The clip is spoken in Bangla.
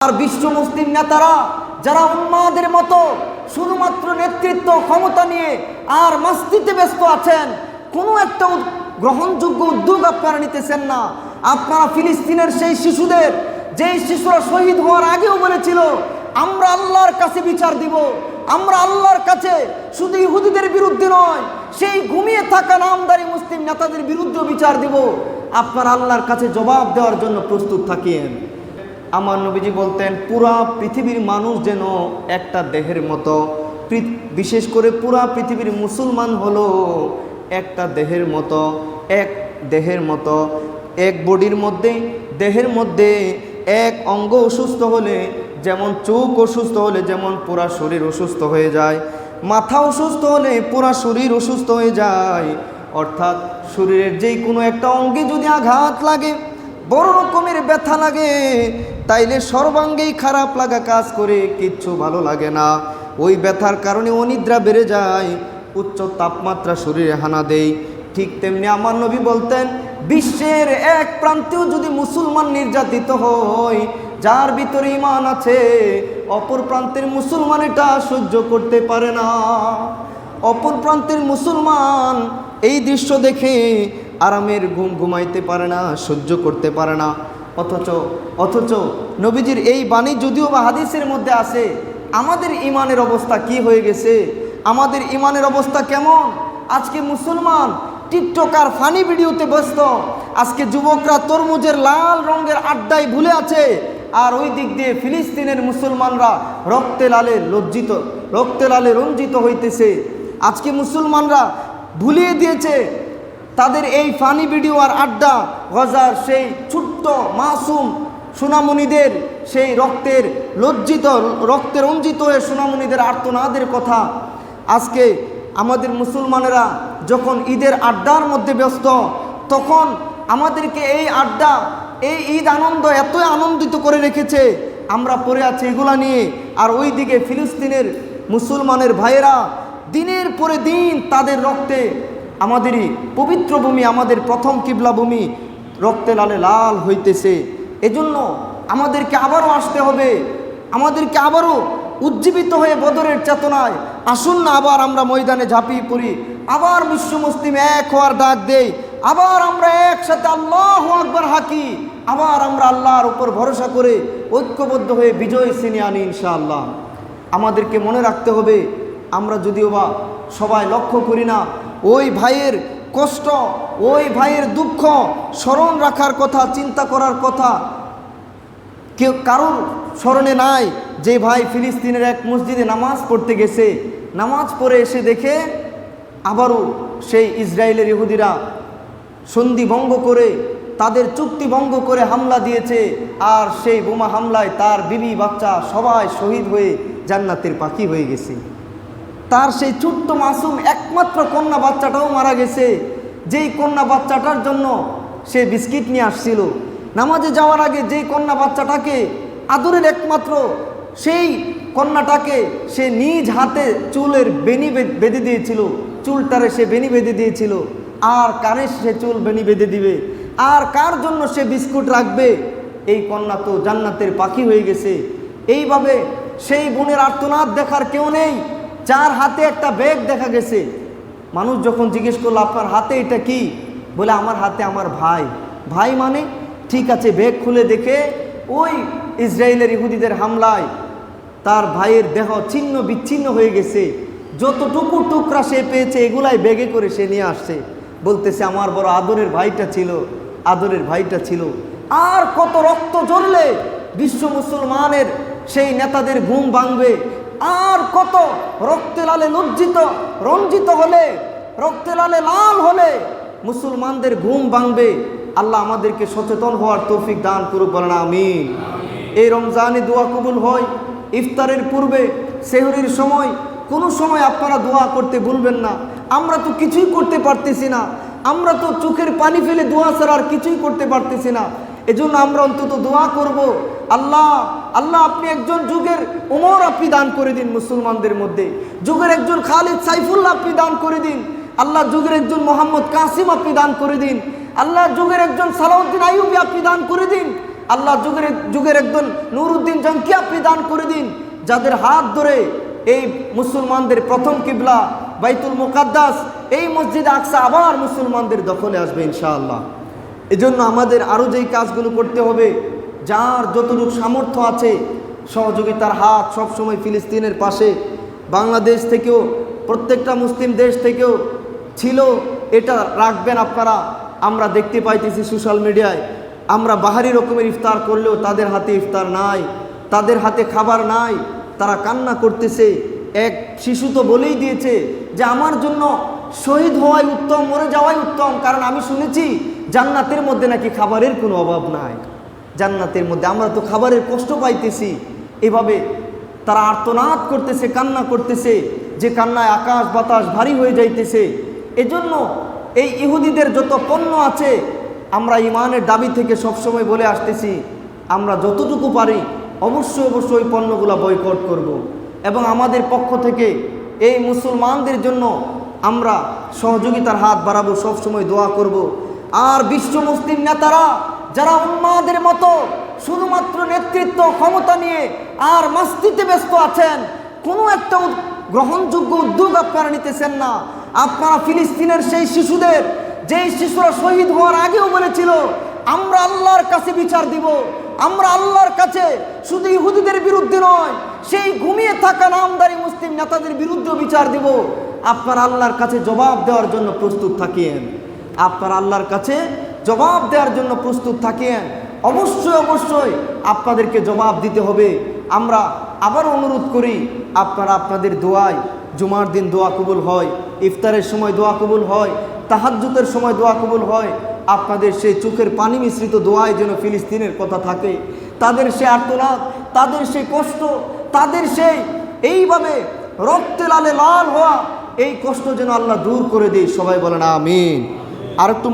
আর বিশ্ব মুসলিম নেতারা যারা উন্মাদের মতো শুধুমাত্র নেতৃত্ব ক্ষমতা নিয়ে আর মাস্তিতে ব্যস্ত আছেন, কোনো একটা গ্রহণযোগ্য উদ্যোগ আপনারা নিতেছেন না। আপনারা ফিলিস্তিনের সেই শিশুদের, যেই শিশুরা শহীদ হওয়ার আগেও বলেছিল আমরা আল্লাহর কাছে বিচার দিব, আমরা আল্লাহর কাছে শুধু ইহুদিদের বিরুদ্ধে নয়, সেই ঘুমিয়ে থাকা নামদারি মুসলিম নেতাদের বিরুদ্ধেও বিচার দিব, আপনারা আল্লাহর কাছে জবাব দেওয়ার জন্য প্রস্তুত থাকিয়েন। আমার নবীজি বলতেন পুরা পৃথিবীর মানুষ যেন একটা দেহের মতো, বিশেষ করে পুরা পৃথিবীর মুসলমান হলো একটা দেহের মতো, এক দেহের মতো। এক বডির মধ্যে, দেহের মধ্যে এক অঙ্গ অসুস্থ হলে যেমন চোখ অসুস্থ হলে যেমন পুরা শরীর অসুস্থ হয়ে যায়, মাথা অসুস্থ হলে পুরা শরীর অসুস্থ হয়ে যায়। অর্থাৎ শরীরের যেই কোনো একটা অঙ্গে যদি আঘাত লাগে, বড় রকমের ব্যথা লাগে, তাইলে সর্বাঙ্গেই খারাপ লাগা কাজ করে, কিচ্ছু ভালো লাগে না। ওই ব্যথার কারণে অনিদ্রা বেড়ে যায়, উচ্চ তাপমাত্রা শরীরে হানা দেয়। ঠিক তেমনি আমার নবী বলতেন বিশ্বের এক প্রান্তেও যদি মুসলমান নির্যাতিত হয়, যার ভিতরে ঈমান আছে, অপর প্রান্তের মুসলমান এটা সহ্য করতে পারে না। অপর প্রান্তের মুসলমান এই দৃশ্য দেখে আরামের ঘুম ঘুমাইতে পারে না, সহ্য করতে পারে না। অথচ নবীজির এই বাণী যদিও বা হাদিসের মধ্যে আছে, আমাদের ঈমানের অবস্থা কি হয়ে গেছে, আমাদের ঈমানের অবস্থা কেমন? আজকে মুসলমান টিকটক আর ফানি ভিডিওতে ব্যস্ত, আজকে যুবকরা তরমুজের লাল রঙের আড্ডায় ভুলে আছে, আর ওই দিক দিয়ে ফিলিস্তিনের মুসলমানরা রক্তে লালে লজ্জিত, রক্তে লালে রঞ্জিত হইতেছে। আজকে মুসলমানরা ভুলিয়ে দিয়েছে তাদের এই ফানি ভিডিও আর আড্ডা, গজার সেই ছোট্ট মাসুম সোনামণিদের সেই রক্তের লজ্জিত, রক্তে রঞ্জিত হয়ে সোনামণিদের আর্তনাদের কথা। আজকে আমাদের মুসলমানেরা যখন ঈদের আড্ডার মধ্যে ব্যস্ত, তখন আমাদেরকে এই আড্ডা, এই ঈদ আনন্দ এতই আনন্দিত করে রেখেছে, আমরা পড়ে আছি এগুলা নিয়ে। আর ওই দিকে ফিলিস্তিনের মুসলমানের ভাইয়েরা দিনের পরে দিন তাদের রক্তে, আমাদেরই পবিত্র ভূমি, আমাদের প্রথম কিবলা ভূমি রক্তে লালে লাল হইতেছে। এজন্য আমাদেরকে আবারও আসতে হবে, আমাদেরকে আবারও উজ্জীবিত হয়ে বদরের চেতনায় আসুন না, আবার আমরা ময়দানে ঝাঁপিয়ে পড়ি, আবার বিশ্ব মুসলিম এক হওয়ার ডাক দেই, আবার আমরা একসাথে আল্লাহু আকবার হাঁকি, আবার আমরা আল্লাহর উপর ভরসা করে ঐক্যবদ্ধ হয়ে বিজয় ছিনিয়ে আনি ইনশাআল্লাহ। আমাদেরকে মনে রাখতে হবে, আমরা যদিও বা সবাই লক্ষ্য করি না, ওই ভাইয়ের কষ্ট, ওই ভাইয়ের দুঃখ স্মরণ রাখার কথা, চিন্তা করার কথা কেউ কারোর স্মরণে নাই। যে ভাই ফিলিস্তিনের এক মসজিদে নামাজ পড়তে গেছে, নামাজ পড়ে এসে দেখে আবারও সেই ইসরায়েলের ইহুদিরা সন্ধি ভঙ্গ করে, তাদের চুক্তি ভঙ্গ করে হামলা দিয়েছে, আর সেই বোমা হামলায় তার বিবি বাচ্চা সবাই শহীদ হয়ে জান্নাতের পাখি হয়ে গেছে। তার সেই ছোট্ট মাসুম একমাত্র কন্যা বাচ্চাটাও মারা গেছে, যেই কন্যা বাচ্চাটার জন্য সে বিস্কিট নিয়ে আসছিল। নামাজে যাওয়ার আগে যেই কন্যা বাচ্চাটাকে আদরের একমাত্র, সেই কন্যাটাকে সে নিজ হাতে চুলের বেনি বেঁধে দিয়েছিল, চুলটারে সে বেনি বেঁধে দিয়েছিল। আর কারে সে চুল বেনি বেঁধে দিবে, আর কার জন্য সে বিস্কুট রাখবে? এই কন্যা তো জান্নাতের পাখি হয়ে গেছে। এইভাবে সেই বোনের আর্তনাদ দেখার কেউ নেই, যার হাতে একটা ব্যাগ দেখা গেছে। মানুষ যখন জিজ্ঞেস করলো আপনার হাতে এটা কি, বলে আমার হাতে আমার ভাই। ভাই মানে? ঠিক আছে, ব্যাগ খুলে দেখে ওই ইসরায়েলের ইহুদিদের হামলায় তার ভাইয়ের দেহ ছিন্ন বিচ্ছিন্ন হয়ে গেছে, যতটুকু টুকরা সে পেয়েছে এগুলাই ব্যাগে করে সে নিয়ে আসছে, বলতেছে আমার বড় আদরের ভাইটা ছিল, আদরের ভাইটা ছিল। আর কত রক্ত ঝরলে বিশ্ব মুসলমানের সেই নেতাদের ঘুম ভাঙবে, আর কত রক্তে লালে লজ্জিত রঞ্জিত হলে, রক্তে লালে লাল হলে মুসলমানদের ঘুম ভাঙবে। আল্লাহ আমাদেরকে সচেতন হওয়ার তৌফিক দান করুক, বলেন আমিন। এই রমজানে দোয়া কবুল হয় ইফতারের পূর্বে, সেহরির সময়, কোনো সময় আপনারা দোয়া করতে ভুলবেন না। আমরা তো কিছুই করতে পারতেছি না, আমরা তো চোখের পানি ফেলে দোয়া ছাড়া আর কিছুই করতে পারতেছি না। এজন্য আমরা অন্তত দোয়া করব, আল্লাহ আল্লাহ আপনি একজন যুগের উমর আপনি দান করে দিন মুসলমানদের মধ্যে, যুগের একজন খালিদ সাইফুল্লাহ আপনি দান করে দিন, আল্লাহ যুগের একজন মোহাম্মদ কাসিম আপনি দান করে দিন, আল্লাহ যুগের একজন সালাউদ্দিন আইয়ুবী আপনি দান করে দিন। আল্লাহ যুগের একজন নুরউদ্দিন জঙ্কি আপনি দান করে দিন, যাদের হাত ধরে এই মুসলমানদের প্রথম কিবলা বাইতুল মুকাদ্দাস এই মসজিদ আকসা আবার মুসলমানদের দখলে আসবে ইনশাআল্লাহ। এজন্য আমাদের আরও যেই কাজগুলো করতে হবে, যার যতটুকু সামর্থ্য আছে সহযোগিতার হাত সবসময় ফিলিস্তিনের পাশে, বাংলাদেশ থেকেও প্রত্যেকটা মুসলিম দেশ থেকেও ছিল, এটা রাখবেন আপনারা। আমরা দেখতে পাইতেছি সোশ্যাল মিডিয়ায়, আমরা বাহারি রকমের ইফতার করলেও তাদের হাতে ইফতার নাই, তাদের হাতে খাবার নাই, তারা কান্না করতেছে। এক শিশু তো বলেই দিয়েছে যে আমার জন্য শহীদ হওয়াই উত্তম, মরে যাওয়াই উত্তম, কারণ আমি শুনেছি জান্নাতের মধ্যে নাকি খাবারের কোনো অভাব নাই। জান্নাতের মধ্যে আমরা তো খাবারের কষ্ট পাইতেছি। এভাবে তারা আর্তনাদ করতেছে, কান্না করতেছে, যে কান্নায় আকাশ বাতাস ভারী হয়ে যাইতেছে। এজন্য এই ইহুদিদের যত পণ্য আছে, আমরা ইমানের দাবি থেকে সবসময় বলে আসতেছি, আমরা যতটুকু পারি অবশ্যই ওই পণ্যগুলো বয়কট করব। এবং আমাদের পক্ষ থেকে এই মুসলমানদের জন্য আমরা সহযোগিতার হাত বাড়াবো, সবসময় দোয়া করব। আর বিশ্ব মুসলিম নেতারা যারা উন্মাদের মতো শুধুমাত্র নেতৃত্ব ক্ষমতা নিয়ে আর মাস্তিতে ব্যস্ত আছেন, কোনো একটা গ্রহণযোগ্য উদ্যোগ আপনারা নিতেছেন না। আপনারা ফিলিস্তিনের সেই শিশুদের, যেই শিশুরা শহীদ হওয়ার আগেও বলেছিল আমরা আল্লাহর কাছে বিচার দিব, আমরা আল্লাহর কাছে শুধু ইহুদিদের বিরুদ্ধে নয়, সেই ঘুমিয়ে থাকা নামদারি মুসলিম নেতাদের বিরুদ্ধেও বিচার দিব। আপনারা আল্লাহর কাছে জবাব দেওয়ার জন্য প্রস্তুত থাকিয়েন, আপনারা আল্লাহর কাছে জবাব দেওয়ার জন্য প্রস্তুত থাকিয়েন। অবশ্যই আপনাদেরকে জবাব দিতে হবে। আমরা আবার অনুরোধ করি, আপনারা আপনাদের দোয়ায়, জুমার দিন দোয়া কবুল হয়, ইফতারের সময় দোয়া কবুল হয়, তাহাজ্জুদের সময় দোয়া কবুল হয়, আপনাদের সেই চোখের পানি মিশ্রিত দোয়ায় যেন ফিলিস্তিনের কথা থাকে, তাদের সে আর্তনাদ, তাদের সেই কষ্ট, তাদের সেই এইভাবে রক্তে লালে লাল হওয়া এই কষ্ট যেন আল্লাহ দূর করে দেয়। সবাই বলেন আমিন। আর একটু